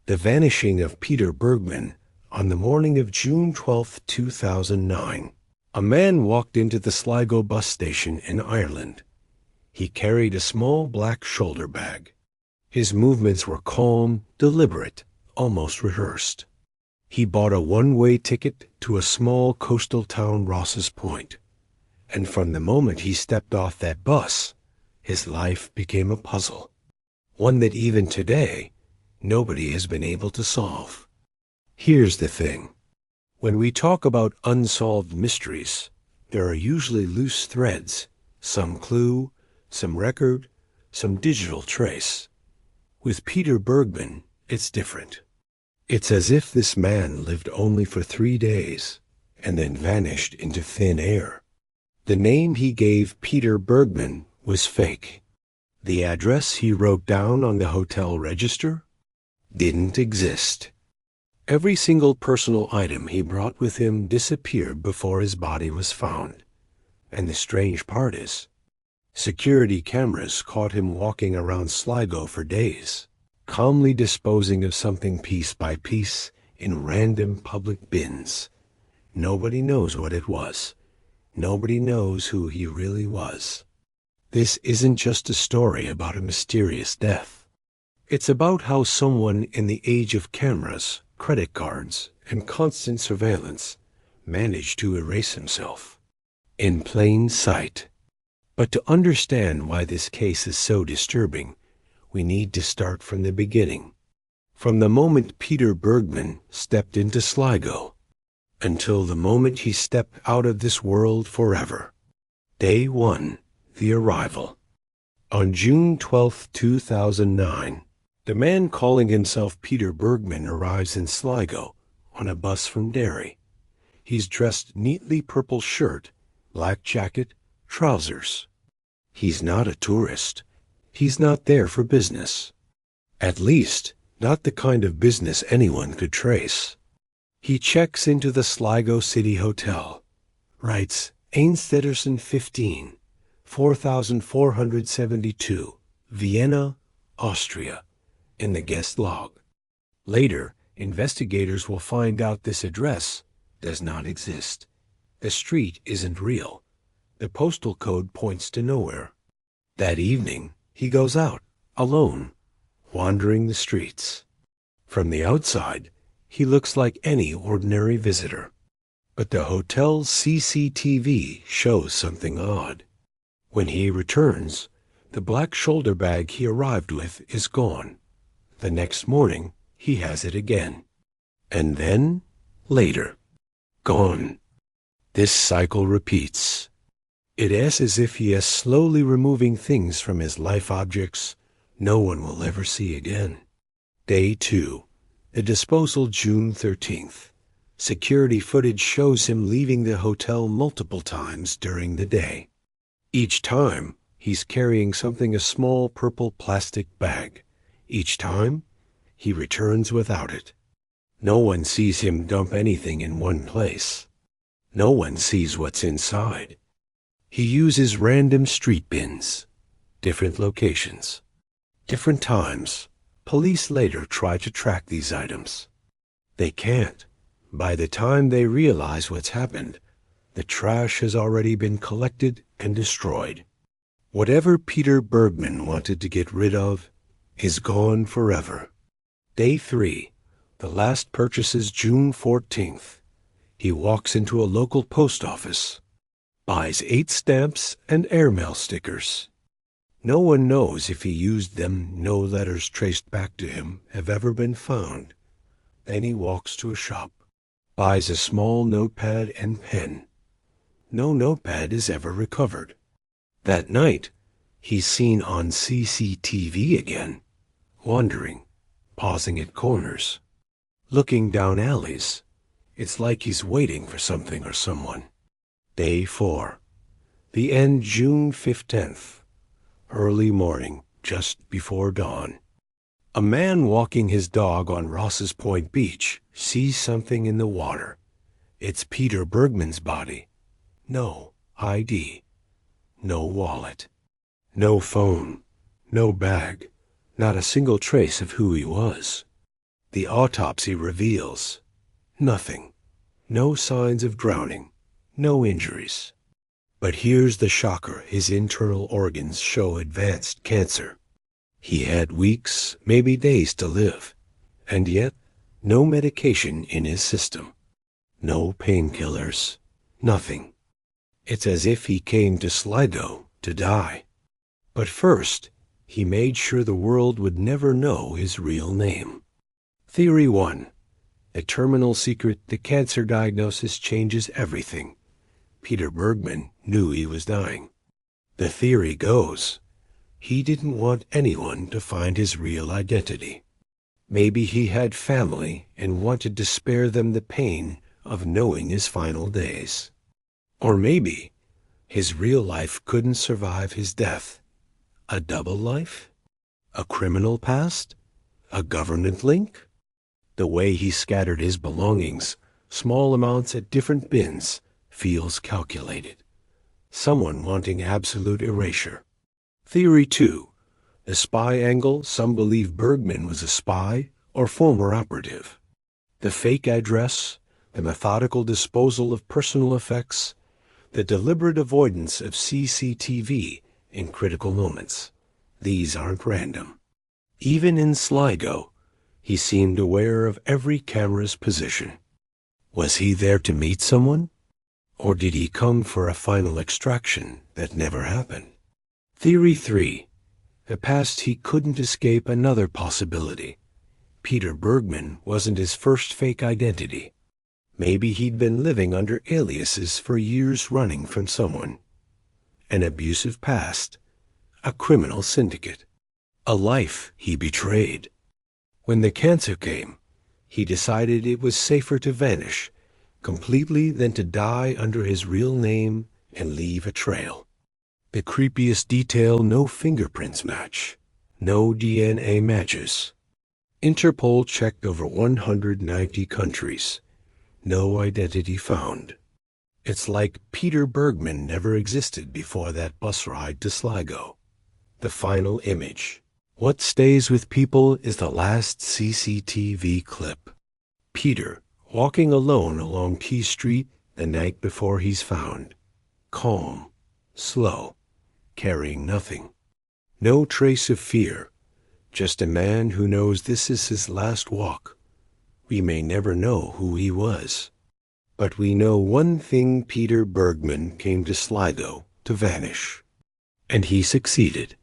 The Vanishing of Peter Bergmann. On the morning of June 12, 2009, a man walked into the Sligo bus station in Ireland. He carried a small black shoulder bag. His movements were calm, deliberate, almost rehearsed. He bought a one-way ticket to a small coastal town, Ross's Point. And from the moment he stepped off that bus, his life became a puzzle. One that even today, nobody has been able to solve. Here's the thing. When we talk about unsolved mysteries, there are usually loose threads, some clue, some record, some digital trace. With Peter Bergmann, it's different. It's as if this man lived only for 3 days and then vanished into thin air. The name he gave, Peter Bergmann, was fake. The address he wrote down on the hotel register didn't exist. Every single personal item he brought with him disappeared before his body was found. And the strange part is, security cameras caught him walking around Sligo for days, calmly disposing of something piece by piece in random public bins. Nobody knows what it was. Nobody knows who he really was. This isn't just a story about a mysterious death. It's about how someone in the age of cameras, credit cards, and constant surveillance managed to erase himself in plain sight. But to understand why this case is so disturbing, we need to start from the beginning. From the moment Peter Bergmann stepped into Sligo until the moment he stepped out of this world forever. Day 1, the arrival. On June 12, 2009, the man calling himself Peter Bergmann arrives in Sligo on a bus from Derry. He's dressed neatly purple shirt, black jacket, trousers. He's not a tourist. He's not there for business. At least, not the kind of business anyone could trace. He checks into the Sligo City Hotel, writes Einstedersen 15, 4472, Vienna, Austria, in the guest log. Later, investigators will find out this address does not exist. The street isn't real. The postal code points to nowhere. That evening, he goes out, alone, wandering the streets. From the outside, he looks like any ordinary visitor. But the hotel's CCTV shows something odd. When he returns, the black shoulder bag he arrived with is gone. The next morning, he has it again. And then, later, gone. This cycle repeats. It is as if he is slowly removing things from his life objects no one will ever see again. Day 2, the disposal, June 13th. Security footage shows him leaving the hotel multiple times during the day. Each time, he's carrying something, a small purple plastic bag. Each time, he returns without it. No one sees him dump anything in one place. No one sees what's inside. He uses random street bins, different locations, different times. Police later try to track these items. They can't. By the time they realize what's happened, the trash has already been collected and destroyed. Whatever Peter Bergmann wanted to get rid of is gone forever. Day 3, the last purchases, June 14th. He walks into a local post office, buys 8 stamps and airmail stickers. No one knows if he used them. No letters traced back to him have ever been found. Then he walks to a shop, buys a small notepad and pen. No notepad is ever recovered. That night, he's seen on CCTV again, wandering, pausing at corners, looking down alleys. It's like he's waiting for something or someone. Day 4. The end, June 15th. Early morning, just before dawn. A man walking his dog on Ross's Point Beach sees something in the water. It's Peter Bergmann's body. No ID. No wallet. No phone. No bag. Not a single trace of who he was. The autopsy reveals nothing. No signs of drowning. No injuries. But here's the shocker. His internal organs show advanced cancer. He had weeks, maybe days to live. And yet, no medication in his system. No painkillers. Nothing. It's as if he came to Sligo to die. But first, he made sure the world would never know his real name. Theory 1. A terminal secret, the cancer diagnosis changes everything. Peter Bergmann knew he was dying. The theory goes, he didn't want anyone to find his real identity. Maybe he had family and wanted to spare them the pain of knowing his final days. Or maybe his real life couldn't survive his death. A double life? A criminal past? A government link? The way he scattered his belongings, small amounts at different bins, feels calculated. Someone wanting absolute erasure. Theory 2. The spy angle, some believe Bergmann was a spy or former operative. The fake address, the methodical disposal of personal effects, the deliberate avoidance of CCTV in critical moments. These aren't random. Even in Sligo, he seemed aware of every camera's position. Was he there to meet someone? Or did he come for a final extraction that never happened? Theory 3. A past he couldn't escape, another possibility. Peter Bergmann wasn't his first fake identity. Maybe he'd been living under aliases for years running from someone. An abusive past. A criminal syndicate. A life he betrayed. When the cancer came, he decided it was safer to vanish completely than to die under his real name and leave a trail. The creepiest detail, no fingerprints match. No DNA matches. Interpol checked over 190 countries. No identity found. It's like Peter Bergmann never existed before that bus ride to Sligo. The final image. What stays with people is the last CCTV clip. Peter walking alone along Key Street the night before he's found. Calm, slow, carrying nothing. No trace of fear. Just a man who knows this is his last walk. We may never know who he was. But we know one thing: Peter Bergmann came to Sligo to vanish. And he succeeded.